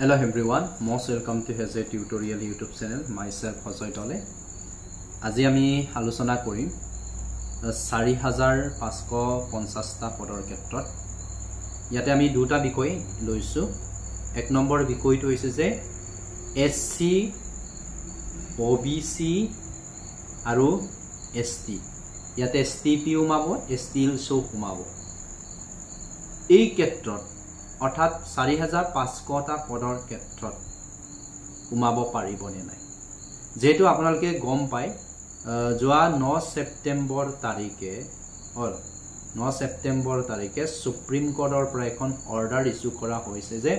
Hello everyone, most welcome to Heze Tutorial YouTube channel. Myself Hosoy Tole. আজি আমি আলোচনা কৰিম 4550টা পদৰ ক্ষেত্ৰত। ইয়াতে আমি দুটা বিষয় লৈছো। এক নম্বৰ বিষয়টো হৈছে যে SC, OBC আৰু ST। ইয়াতে STP উমাব, ST ইলছো উমাব। এই ক্ষেত্ৰত অৰ্থাৎ 4500টা পদৰ ক্ষেত্ৰত উমাব পাৰিবনে নাই। যেহেতু আপোনালোকে গম পায় যোৱা 9 ছেপ্টেম্বৰ তাৰিখে সুপ্ৰিম কোৰ্টৰ পৰা এখন অৰ্ডাৰ ইস্যু কৰা হৈছে যে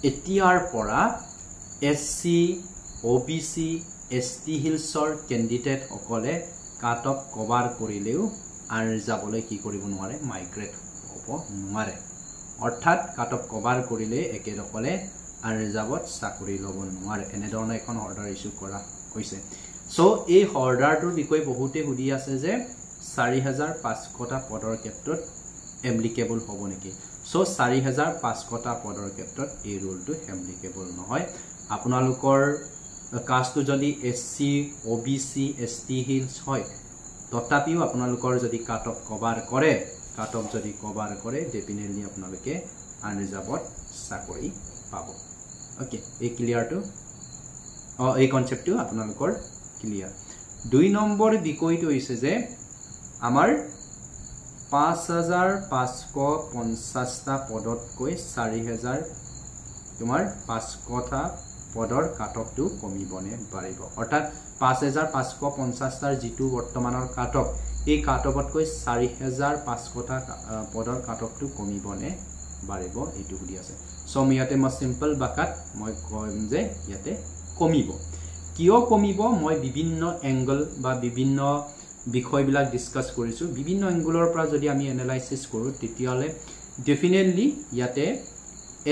এতিয়াৰ পৰা SC, OBC, ST হিলছৰ কেণ্ডিডেট সকলে কাট অফ কভাৰ কৰিলেও আৰু যাবলৈ কি কৰিব নোৱাৰে, মাইগ্ৰেট হ'ব নোৱাৰে। অৰ্থাৎ কাট অফ কভাৰ কৰিলে একেদকলে আৰু ৰিজাৰ্ভত চাকৰি ল'ব নোৱাৰে। এনেধৰণে এখন অৰ্ডাৰ ইস্যু কৰা হৈছে। সো এই অৰ্ডাৰটোৰ বিষয়ে বহুতে সুধি আছে যে 4500টা পদৰ ক্ষেত্ৰত এপ্লিকেবল হ'ব নেকি। সো 4500টা পদৰ ক্ষেত্ৰত এই ৰুলটো এপ্লিকেবল নহয়। আপোনালোকৰ কাষ্টটো যদি SC, OBC, ST হিলছ হয়, তথাপিও আপোনালোকৰ যদি কাট অফ কভাৰ কৰে, ডেফিনেটলি আপোনালোকে আনৰিজাৰ্ভত চাকৰি পাব। ওকে, এই ক্লিয়াৰটো এই কনসেপ্টটো আপোনালোকৰ ক্লিয়াৰ। 2 নম্বৰ বিষয়টো হৈছে যে আমাৰ 5550টা পদতকৈ 4500 তোমাৰ 500টা পদৰ কাট অফটো কমিবনে পাৰিব। অৰ্থাৎ 5550টাৰ যিটো বৰ্তমানৰ কাট অফ, এই কাট অফতকৈ 4500টা পদৰ কাট অফটো কমিবনে পাৰিব, এইটো সুধি আছে। সো ইয়াতে মই সিম্পল বাকাত মই কম যে ইয়াতে কমিব। কিয় কমিব, মই বিভিন্ন এংগল বা বিভিন্ন বিষয়বিলাক ডিসকাস কৰিছো। বিভিন্ন এংগলৰ পৰা যদি আমি এনালাইসিস কৰো তেতিয়ালে ডেফিনেটলি ইয়াতে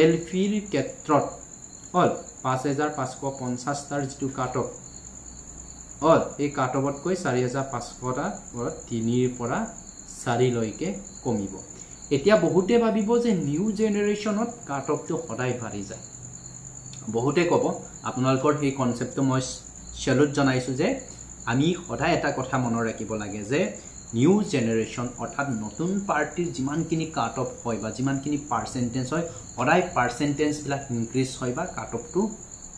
এলফিৰ ক্ষেত্ৰত অল 5550টাৰ যিটো কাট অফ এই কাট অফতকৈ 4500টা 3ৰ পৰা 4 লৈকে কমিব। এতিয়া বহুতে ভাবিব যে নিউ জেনাৰেশনত কাট অফটো সদায় বাঢ়ি যায়। বহুতে ক'ব, আপোনালোকৰ এই কনসেপ্টটো মই চেলুট জনাইছো যে আমি সদায় এটা কথা মনত ৰাখিব লাগে যে নিউ জেনাৰেশন অৰ্থাৎ নতুন পাৰ্টিৰ যিমানখিনি কাট অফ হয় বা যিমানখিনি পাৰ্সেন্টেজ হয়, সদায় পাৰ্সেন্টেজ বিলাক ইনক্ৰিজ হয় বা কাট অফটো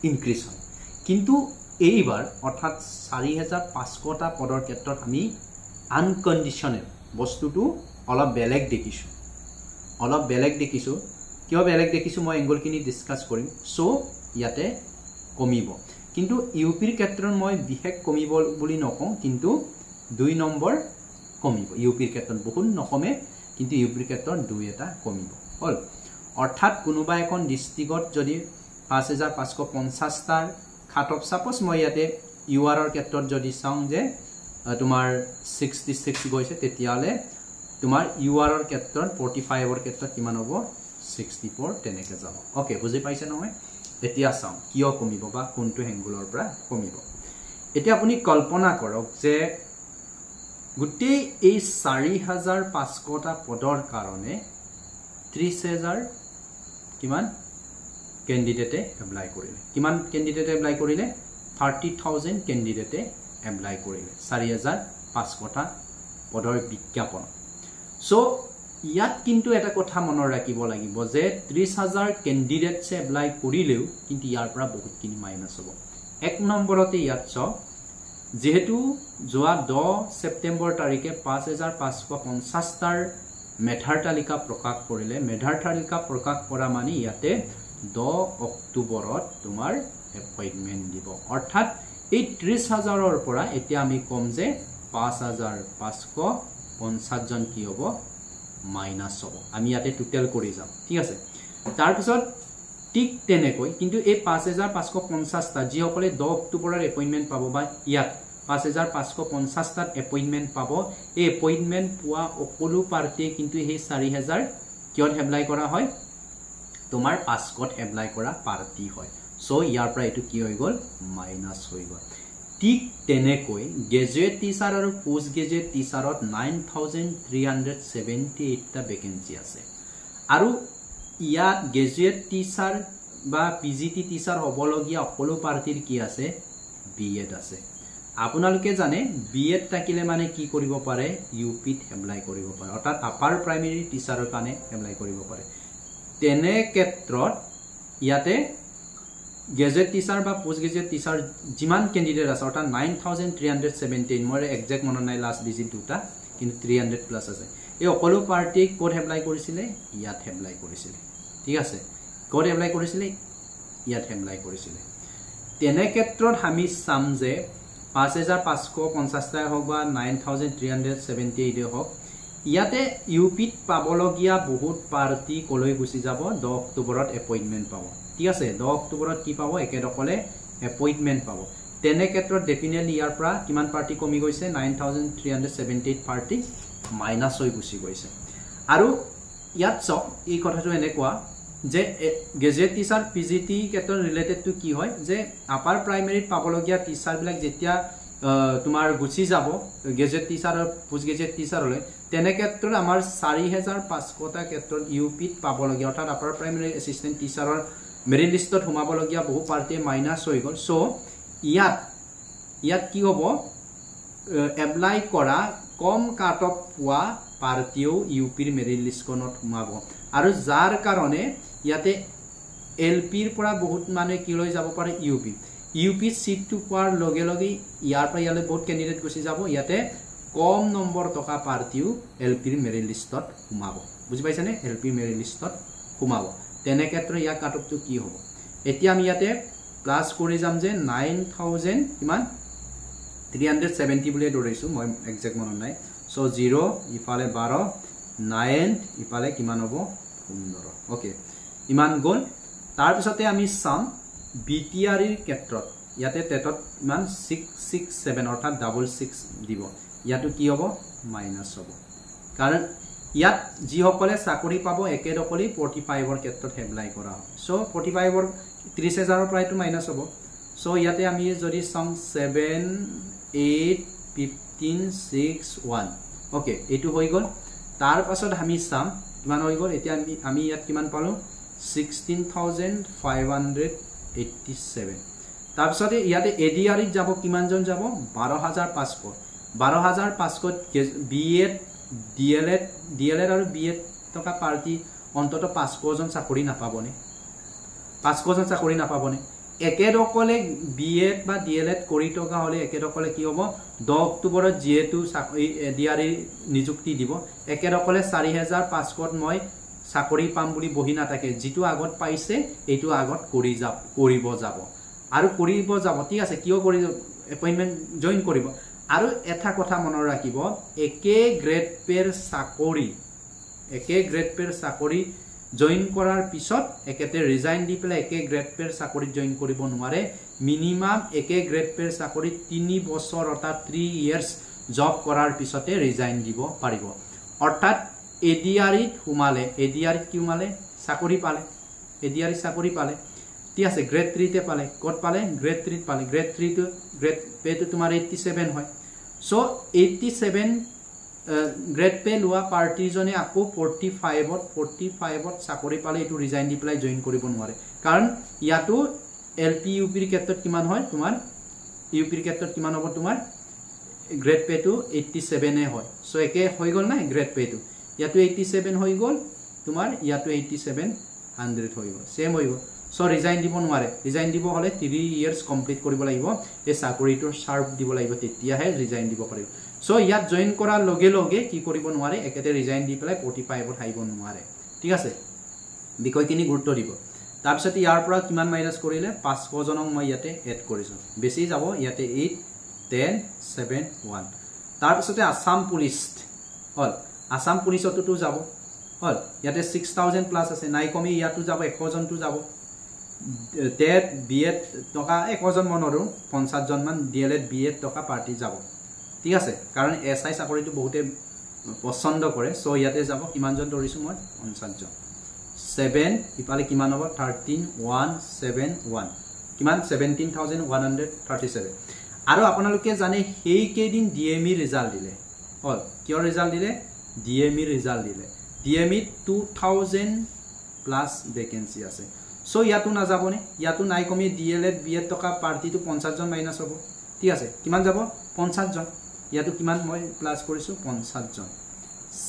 ইনক্ৰিজ হয়। কিন্তু এইবাৰ অৰ্থাৎ 4500টা পদৰ ক্ষেত্ৰত আমি আনকন্ডিশনেল বস্তুটো অলপ বেলেগ দেখিছো। কিয় বেলেগ দেখিছো মই এংগলখিনি ডিসকাস কৰিম। সো ইয়াতে কমিব, কিন্তু ইউপিৰ ক্ষেত্ৰত মই বিশেষ কমিব বুলি নকওঁ, কিন্তু 2 নম্বৰ কমিব। ইউপিৰ ক্ষেত্ৰত বহুত নকমে, কিন্তু ইউপিৰ ক্ষেত্ৰত 2 এটা কমিব। হল, অৰ্থাৎ কোনোবা এখন ডিস্ট্ৰিক্টত যদি 5550টাৰ কাট অফ, সাপোজ মই ইয়াতে ইউআৰৰ ক্ষেত্ৰত যদি চাওঁ যে তোমাৰ 66 গৈছে, তেতিয়ালে তোমাৰ ইউআৰৰ ক্ষেত্ৰত 45ৰ ক্ষেত্ৰত কিমান হ'ব, 64 তেনেকে যাব। ওকে, বুজি পাইছে নহয়। এতিয়া চাওঁ কিয় কমিব বা কোনটো এংগলৰ পৰা কমিব। এতিয়া আপুনি কল্পনা কৰক যে গোটেই এই 4500টা পদৰ কাৰণে 30000 কিমান কেণ্ডিডেটে এপ্লাই কৰিলে। কিমান কেণ্ডিডেটে এপ্লাই কৰিলে? 30,000 কেণ্ডিডেটে এপ্লাই কৰিলে 4500টা পদৰ বিজ্ঞাপন। সো ইয়াত কিন্তু এটা কথা মনত ৰাখিব লাগিব যে 30000 কেণ্ডিডেটছে এপ্লাই কৰিলেও কিন্তু ইয়াৰ পৰা বহুতখিনি মাইনাস হ'ব। 1 নম্বৰতে ইয়াত চাওক, যেহেতু যোৱা 10 ছেপ্টেম্বৰ তাৰিখে 5550টাৰ মেধাৰ তালিকা প্ৰকাশ কৰিলে। মেধাৰ তালিকা প্ৰকাশ কৰা মানে ইয়াতে 10 অক্টোবৰত তোমাৰ এপইন্টমেন্ট দিব। অৰ্থাৎ এই 30000ৰ পৰা এতিয়া আমি কম যে 5550 জন কি হ'ব, মাইনাস হ'ব। আমি ইয়াতে টোটাল কৰি যাম, ঠিক আছে। তাৰ পিছত ঠিক তেনেকৈ কিন্তু এই 5550টা যিসকলে 10 অক্টোবৰৰ এপইন্টমেন্ট পাব বা ইয়াত 5550টাত এপইন্টমেন্ট পাব, এই এপইন্টমেন্ট পোৱা সকলো পাৰ্টিয়ে কিন্তু সেই 4000 কিয়ত এপ্লাই কৰা হয়, তোমাৰ 500ত এপ্লাই কৰা পাৰ্টি হয়। সো ইয়াৰ পৰা এটো কি হৈ গ'ল, মাইনাস হৈ গ'ল। ঠিক তেনেকৈ গ্ৰেজুৱেট টিচাৰ আৰু পোষ্ট গ্ৰেজুৱেট টিচাৰত 9378টা ভেকেন্সি আছে। আৰু ইয়াত গ্ৰেজুৱেট টিচাৰ বা পিজিটি টিচাৰ হ'বলগীয়া সকলো পাৰ্টিৰ কি আছে বিএড আছে আপোনালোকে জানে বিএড থাকিলে মানে কি কৰিব পাৰে ইউপিত এপ্লাই কৰিব পাৰে অৰ্থাৎ আপাৰ প্ৰাইমেৰী টিচাৰৰ কাৰণে এপ্লাই কৰিব পাৰে তেনে ক্ষেত্ৰত ইয়াতে গেজেট টিচাৰ বা পোষ্ট গেজেট টিচাৰ যিমান ক্যান্ডিডেট আছে অৰ্থাৎ 9317 মোৰ একজেক্ট মনত নাই লাষ্ট ডিজিট দুটা কিন্তু 300 প্লাস আছে এই সকলো পাৰ্টি কোড এপ্লাই কৰিছিলে ইয়াত এপ্লাই কৰিছিলে ঠিক আছে কোড এপ্লাই কৰিছিলে ইয়াত এপ্লাই কৰিছিলে তেনে ক্ষেত্ৰত আমি চাম যে 5550 হোক বা 9378 হোক ইয়াতে ইউপিত পাবলগীয়া বহুত পাৰ্টি কলৈ গুচি যাব 10 অক্টোবৰত এপইন্টমেন্ট পাব ঠিক আছে 10 অক্টোবৰত কি পাব একেদকলে এপইন্টমেন্ট পাব তেনে ক্ষেত্ৰত ডেফিনেটলি ইয়াৰ পৰা কিমান পাৰ্টি কমি গৈছে 9378 পাৰ্টি মাইনাস হৈ গুচি গৈছে আৰু ইয়াত চক এই কথাটো এনেকুৱা যে গেজেট টিচাৰ পিজিটি ক্ষেত্ৰত ৰিলেটেড টু কি হয় যে আপাৰ প্ৰাইমেৰীত পাবলগীয়া টিচাৰ বিলাক যেতিয়া তোমাৰ গুচি যাব গেজেট টিচাৰ আৰু পোষ্ট গেজেট টিচাৰলৈ তেনে ক্ষেত্ৰত আমাৰ 4500 টা ক্ষেত্ৰত ইউপিত পাবলগীয়া অৰ্থাৎ আপাৰ প্ৰাইমেৰী এসিস্ট্যান্ট টিচাৰৰ মেৰিট লিষ্টত সোমাবলগীয়া বহু পাৰ্টি মাইনাস হৈ গল সো ইয়াত কি হ'ব এপ্লাই কৰা কম কাট অফ পোৱা পাৰ্টিও ইউপিৰ মেৰিট লিষ্টখনত সোমাব আৰু যাৰ কাৰণে ইয়াতে এলপিৰ পৰা বহুত মানে কি লৈ যাব পাৰে ইউপি সিট টু পোৱাৰ লগে লগে ইয়াৰ পৰা ইয়ালে বহুত ক্যান্ডিডেট গুচি যাব ইয়াতে কম নম্বৰ টকা পাৰ্টিও এলপিৰ মেৰিট লিষ্টত সোমাব বুজি পাইছানে এলপি মেৰিট লিষ্টত সোমাব তেনে ক্ষেত্ৰত ইয়াৰ কাট অফটো কি হ'ব এতিয়া আমি ইয়াতে প্লাস কৰি যাম যে 9000 কিমান 370 বুলি ধৰিছো মই একজেক্ট মনত নাই সো 0 ইফালে 12 9 ইফালে কিমান হ'ব 15 ওকে ইমান গল তাৰ পিছতে আমি সাম বিটিআৰ এৰ ক্ষেত্ৰত ইয়াতে টেটত ইমান 667 অৰ্থাৎ 66 দিব ইয়াটো কি হ'ব মাইনাস হ'ব কাৰণ ইয়াত যি সকলে চাকৰি পাব একেদকলি 45 ৰ ক্ষেত্ৰত এপ্লাই কৰা সো 45 ৰ 30000 ৰ প্ৰায়টো মাইনাস হ'ব সো ইয়াতে আমি যদি সং 7 8 15 6 1 ওকে এটো হৈ গল তাৰ পাছত আমি সাম কিমান হৈ গল এতিয়া আমি ইয়াত কিমান পালো 16587 তাৰ পিছত ইয়াতে এডিআৰ ত যাব কিমান জন যাব 12500 বিএড ডিএলএড আৰু বিএড টকা পাৰ্টি অন্তত 500 জন চাকৰি নাপাবনে 500 জন চাকৰি নাপাবনে একেদকলে বিএড বা ডিএলএড কৰি টকা হলে একেদকলে কি হ'ব 10 অক্টোবৰত যেহেতু এডিআৰ নিযুক্তি দিব একেদকলে 4500 ত মই চাকৰি পাম বুলি বহি নাথাকে যেটো আগত পাইছে এইটো আগত কৰিব যাব আৰু কৰিব যাব ঠিক আছে কিয় কৰি এপইন্টমেন্ট জয়েন কৰিব আৰু এটা কথা মনত ৰাখিব একে গ্ৰেড পেৰ চাকৰি জয়েন কৰাৰ পিছত একেতে ৰিজাইন দি পেলাই একে গ্ৰেড পেৰ চাকৰি জয়েন কৰিব নোৱাৰে মিনিমাম একে গ্ৰেড পেৰ চাকৰি 3 বছৰ অৰ্থাৎ 3 ইয়াৰ্স জব কৰাৰ পিছতে ৰিজাইন দিব পাৰিব অৰ্থাৎ এডিআৰ ত সোমালে এডিআৰ কি সোমালে চাকৰি পালে এডিআৰ চাকৰি পালে ঠিক আছে গ্ৰেড 3 তে পালে কত পালে গ্ৰেড 3 পালে গ্ৰেড 3 টো গ্ৰেড পে টো তোমাৰ 87 হয় সো 87 গ্ৰেড পে লোৱা পাৰ্টি জনে আকৌ 45ত চাকৰি পালে এটো ৰিজাইন দি পেলাই জয়েন কৰিব নোৱাৰে কাৰণ ইয়াটো এলপি ইউপিৰ ক্ষেত্ৰত কিমান হয় তোমাৰ ইউপিৰ ক্ষেত্ৰত কিমান হ'ব তোমাৰ গ্ৰেড পে টো 87 এ হয় সো একে হৈ গল না গ্ৰেড পে টো ইয়াটো 87 হৈ গল তোমাৰ ইয়াটো 8700 হৈ গল সেম হৈ গল সো ৰিজাইন দিব নোৱাৰে ৰিজাইন দিব হলে 3 ইয়াৰ্স কমপ্লিট কৰিব লাগিব এই চাকৰিটো শাৰ্প দিব লাগিব তেতিয়াহে ৰিজাইন দিব পাৰিব সো ইয়াত জয়েন কৰাৰ লগে লগে কি কৰিব নোৱাৰে একেতে ৰিজাইন দি পেলাই 45 ত আহিব নোৱাৰে ঠিক আছে বিষয়খিনি গুৰুত্ব দিব তাৰ পিছত ইয়াৰ পৰা কিমান মাইনাস কৰিলে 500 জনক মই ইয়াতে এড কৰিছো বেছি যাব ইয়াতে 8 10 7 1 তাৰ পিছতে আসাম পুলিচ হল আসাম পুলিচতো যাব হল ইয়াতে 6000 প্লাস আছে নাই কমি ইয়াতো যাব 100 জনটো যাব টেট বিএড টকা 100 জন মনৰো 50 জন মান ডিএলএড বিএড টকা পাৰ্টি যাব ঠিক আছে কাৰণ এসআই চাকৰিটো বহুতে পছন্দ কৰে সো ইয়াতে যাব কিমান জন ধৰিছো মই 50 জন 7 ইফালে কিমান হ'ব 13171 কিমান 17137 আৰু আপোনালোকে জানে হেই কেদিন ডিএমই ৰিজাল্ট দিলে হল কিয় ৰিজাল্ট দিলে ডিএমই ৰিজাল্ট দিলে ডিএমই 2000 প্লাস ভ্যাকেন্সি আছে সো ইয়াতো না যাবনে ইয়াতো নাই কমি ডিএলএড বিএড টকা পাৰ্টিটো 50 জন মাইনাস হ'ব ঠিক আছে কিমান যাব 50 জন ইয়াতো কিমান মই প্লাস কৰিছো 50 জন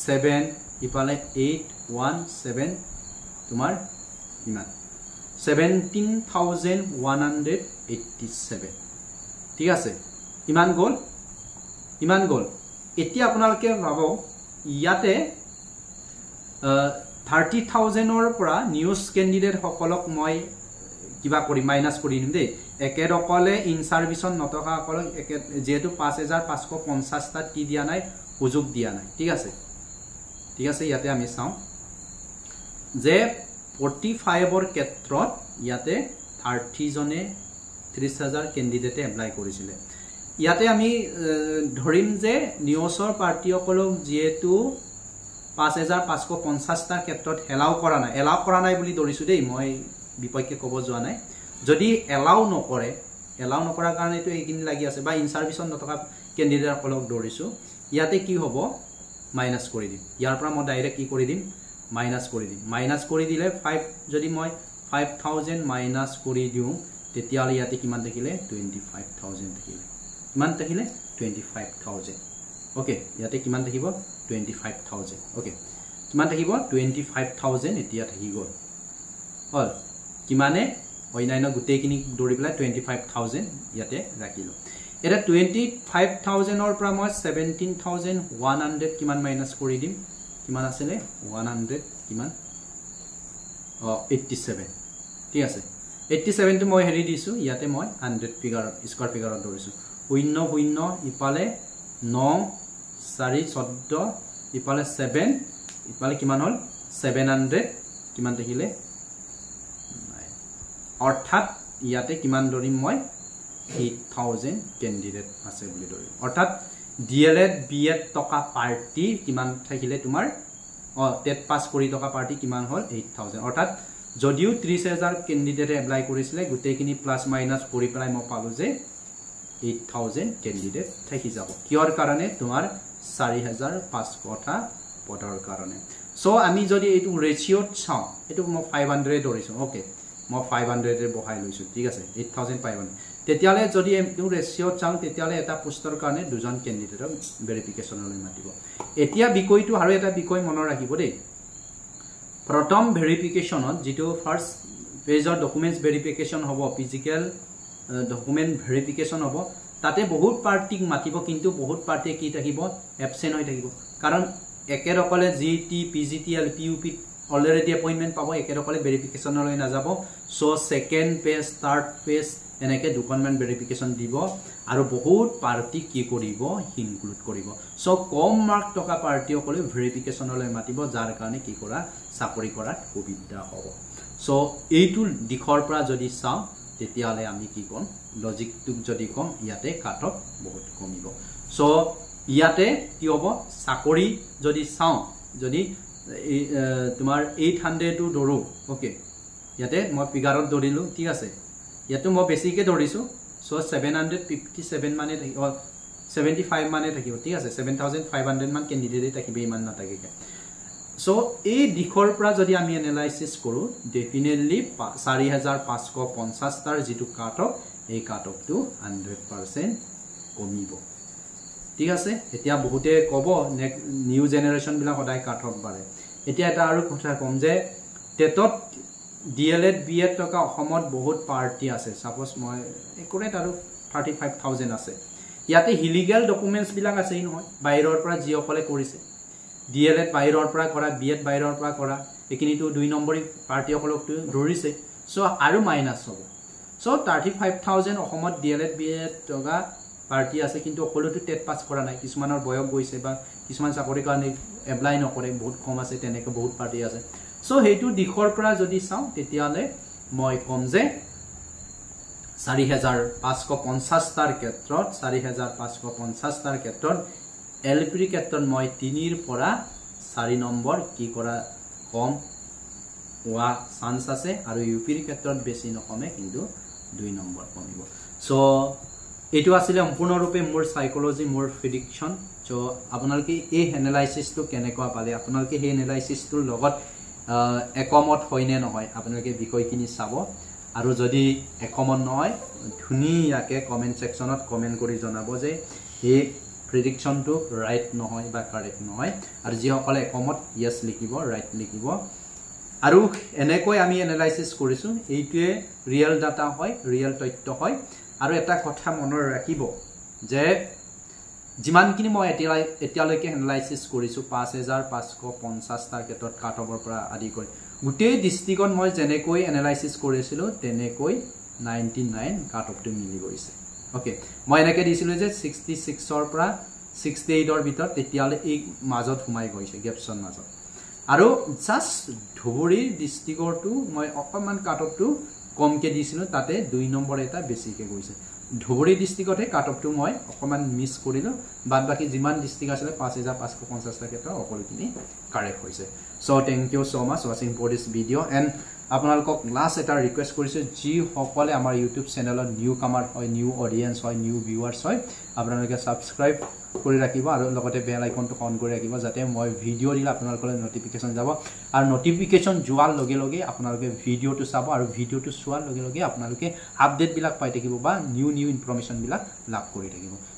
7 ইপালে 817 তোমাৰ কিমান 17187 ঠিক আছে ইমান গল এতিয়া আপোনালোকে ভাব ইয়াতে 30,000 ৰ পৰা নিউজ ক্যান্ডিডেট সকলক মই কিবা কৰি মাইনাস কৰি দিম দেই একে ৰকলে ইন সাৰ্ভিসন নতকা সকলক যেহেতু 5550 টা কি দিয়া নাই সুযোগ দিয়া নাই ঠিক আছে ইয়াতে আমি চাও যে 45 ৰ ক্ষেত্ৰত ইয়াতে 30 জনে 30000 ক্যান্ডিডেটে এপ্লাই কৰিছিলে ইয়াতে আমি ধৰিম যে নিউজৰ পাৰ্টি সকলক যেহেতু 5550 টা ক্ষেত্ৰত এলাউ কৰা নাই বুলি ধৰিছো দেই মই বিপক্ষে কব যোৱা নাই যদি এলাউ নকৰাৰ কাৰণে তো এইখিনি লাগি আছে বা ইন সাৰ্ভিসন নতকা ক্যান্ডিডেট সকলক ধৰিছো ইয়াতে কি হ'ব মাইনাস কৰি দিম ইয়াৰ পৰা মই ডাইৰেক্ট কি কৰি দিম মাইনাস কৰি দিলে 5 যদি মই 5000 মাইনাস কৰি দিও তেতিয়ালে ইয়াতে কিমান দেখিলে 25000 দেখিলে কিমান দেখিলে 25000 ওকে ইয়াতে কিমান দেখিব 25000 ওকে কিমান দেখিব 25000 এতিয়া থাকি গল হল কিমানে অন্যান্য গুটেইখিনি দৰি পেলাই 25000 ইয়াতে ৰাখিলো এটা 25000 ৰ পৰা মই 17100 কিমান মাইনাস কৰি দিম কিমান আছিল 100 কিমান 87 ঠিক আছে 87 টো মই হেৰি দিছো ইয়াতে মই 100 ফিগাৰ স্কয়াৰ ফিগাৰত ধৰিছো 00 ইপালে 9 4 14 ইপালে 7 ইপালে কিমান হল 700 কিমান দেখিলে অৰ্থাৎ ইয়াতে কিমান ধৰিম মই 8000 ক্যান্ডিডেট আছে বুলি ধৰিম অৰ্থাৎ ডিএলএড বিএড টকা পাৰ্টি কিমান থাকিলে তোমাৰ টেট পাস কৰি টকা পাৰ্টি কিমান হল 8000 অৰ্থাৎ যদিও 30000 ক্যান্ডিডেটে এপ্লাই কৰিছিলে গুটেইখিনি প্লাস মাইনাস কৰি পেলাই মই পালো যে 8000 ক্যান্ডিডেট থাকি যাব কিয়ৰ কাৰণে তোমাৰ 4500 টা পদৰ কাৰণে সো আমি যদি এটো ৰেশিওত চাও এটো মই 500 ধৰিছো ওকে মই 500 এ বহাই লৈছো ঠিক আছে 8500 তেতিয়ালে যদি এটো ৰেশিওত চাও তেতিয়ালে এটা পোষ্টৰ কাৰণে দুজন ক্যান্ডিডেটক ভেৰিফিকেশনলৈ মাতিব এতিয়া বিকয়টো আৰু এটা বিকয় মনৰ ৰাখিব দেই প্ৰথম ভেৰিফিকেশনত যেটো ফাৰ্স্ট পেজৰ ডকুমেন্টস ভেৰিফিকেশন হ'ব ফিজিক্যাল ডকুমেন্ট ভেৰিফিকেশন হ'ব তাতে বহুত পাৰ্টিক মাতিব কিন্তু বহুত পাৰ্টি কি থাকিব এবসেন্ট হৈ থাকিব কাৰণ একেৰকলে জিটি পিজিটিএল পিউপি অলৰেডি এপইন্টমেন্ট পাব একেৰকলে ভেৰিফিকেশনলৈ না যাব so second page third page এনেকে ডকুমেন্ট ভেৰিফিকেশন দিব আৰু বহুত পাৰ্টি কি কৰিব ইনক্লুড কৰিব সো কম মাৰ্ক টকা পাৰ্টি সকলে ভেৰিফিকেশনলৈ মাতিব যাৰ কাৰণে কি কৰা চাকৰি কৰাত সুবিধা হ'ব সো এইটো দিখৰ পৰা যদি চাও তেতিয়ালে আমি কি কোন লজিকটো যদি কম ইয়াতে কাটক বহুত কমিব সো ইয়াতে কি হ'ব চাকৰি যদি চাও যদি তোমাৰ 800 টো ধৰো ওকে ইয়াতে মই ফিগাৰত ধৰিলো ঠিক আছে ইয়াতে মই বেছিকে ধৰিছো সো 757 মানে 75 মানে থাকিব ঠিক আছে 7500 মান ক্যান্ডিডেট থাকিবে ইমান না থাকে সো এই দিখৰ পৰা যদি আমি এনালাইসিস কৰো ডেফিনেটলি 4550 টাৰ যেটো কাট অফ এই কাট অফটো 100% কমিব ঠিক আছে এতিয়া বহুতে কব নিউ জেনাৰেশন বিলা সদায় কাট অফ বাৰে এতিয়া এটা আৰু কথা কম যে টেটত ডিএলএড বিএড টকা অসমত বহুত পাৰ্টি আছে সাপোজ মই একুৰেট আৰু 35000 আছে ইয়াতে ইলিগেল ডকুমেন্টস বিলাক আছে নহয় বাইৰৰ পৰা যি অকলে কৰিছে ডিএলএড বাইৰৰ পৰা কৰা বিএড বাইৰৰ পৰা কৰা একিনিটো 2 নম্বৰী পাৰ্টি অকলক ধৰিছে সো আৰু মাইনাস হ'ব সো 35000 অসমত ডিএলএড বিএড টকা পাৰ্টি আছে কিন্তু অকলটো টেট পাস কৰা নাই কিছুমানৰ বয়স গৈছে বা কিছুমান চাকৰি কাৰণে এপ্লাই নকৰে বহুত কম আছে তেনেকে বহুত পাৰ্টি আছে সো হেতু দিখৰ পৰা যদি চাও তেতিয়ালে মই কম যে 4550 টাৰ ক্ষেত্ৰত 4550 টাৰ ক্ষেত্ৰত এলপি ক্ষেত্ৰত মই 3 ৰ পৰা 4 নম্বৰ কি কৰা কম হোৱা চান্স আছে আৰু ইউপিৰ ক্ষেত্ৰত বেছি নকমে কিন্তু 2 নম্বৰ কমিব সো এটো আছিল সম্পূৰ্ণৰূপে মোৰ সাইকোলজি মোৰ প্ৰেডিকচন সো আপোনালোকে এই এনালাইসিসটো কেনেকুৱা পালে আপোনালোকে এই এনালাইসিসটোৰ লগত একমত হয়নে নহয় আপোনালোকে বিষয়খিনি চাব আৰু যদি একমত নহয় ধুনীয়াকৈ কমেণ্ট ছেকশ্যনত কমেণ্ট কৰি জনাব যে এই প্ৰেডিকশ্যনটো ৰাইট নহয় বা কাৰেক্ট নহয় আৰু যিসকলে একমত য়েছ লিখিব ৰাইট লিখিব আৰু এনেকৈ আমি এনালাইচিছ কৰিছোঁ এইটোৱে ৰিয়েল ডাটা হয় ৰিয়েল তথ্য হয় আৰু এটা কথা মনত ৰাখিব যে যিমানখিনি মই এতিয়ালৈকে এনালাইচিছ কৰিছোঁ 5550টাৰ ক্ষেত্ৰত কাট অফৰ পৰা আদি কৰি গোটেই ডিষ্ট্ৰিক্টত মই যেনেকৈ এনালাইচিছ কৰিছিলোঁ তেনেকৈ 99 কাট অফটো মিলি গৈছে ওকে মই এনেকৈ দিছিলোঁ যে 66ৰ পৰা 68ৰ ভিতৰত তেতিয়ালৈ এই মাজত সোমাই গৈছে গেপছৰ মাজত আৰু জাষ্ট ধুবুৰী ডিষ্ট্ৰিক্টৰটো মই অকণমান কাট অফটো কমকৈ দিছিলোঁ তাতে 2 নম্বৰ এটা বেছিকৈ গৈছে ধুবুৰী ডিষ্ট্ৰিক্টতে কাট অফটো মই অকণমান মিছ কৰিলোঁ বাদ বাকী যিমান ডিষ্ট্ৰিক্ট আছিলে 5550টা ক্ষেত্ৰত সকলোখিনি কাৰেক্ট হৈছে চ' থেংক ইউ ছ' মাছ ৱাচিং ফৰ দিছ ভিডিঅ' এণ্ড আপোনালোকক লাষ্ট এটা ৰিকুৱেষ্ট কৰিছোঁ যিসকলে আমাৰ ইউটিউব চেনেলত নিউ কামাৰ হয় নিউ অডিয়েঞ্চ হয় নিউ ভিউৱাৰ্ছ হয় আপোনালোকে ছাবস্ক্ৰাইব কৰি ৰাখিব আৰু লগতে বেল আইকনটো অন কৰি ৰাখিব যাতে মই ভিডিঅ' দিলে আপোনালোকলৈ নটিফিকেশ্যন যাব আৰু নটিফিকেশ্যন যোৱাৰ লগে লগে আপোনালোকে ভিডিঅ'টো চাব আৰু ভিডিঅ'টো চোৱাৰ লগে লগে আপোনালোকে আপডেটবিলাক পাই থাকিব বা নিউ ইনফৰমেশ্যনবিলাক লাভ কৰি থাকিব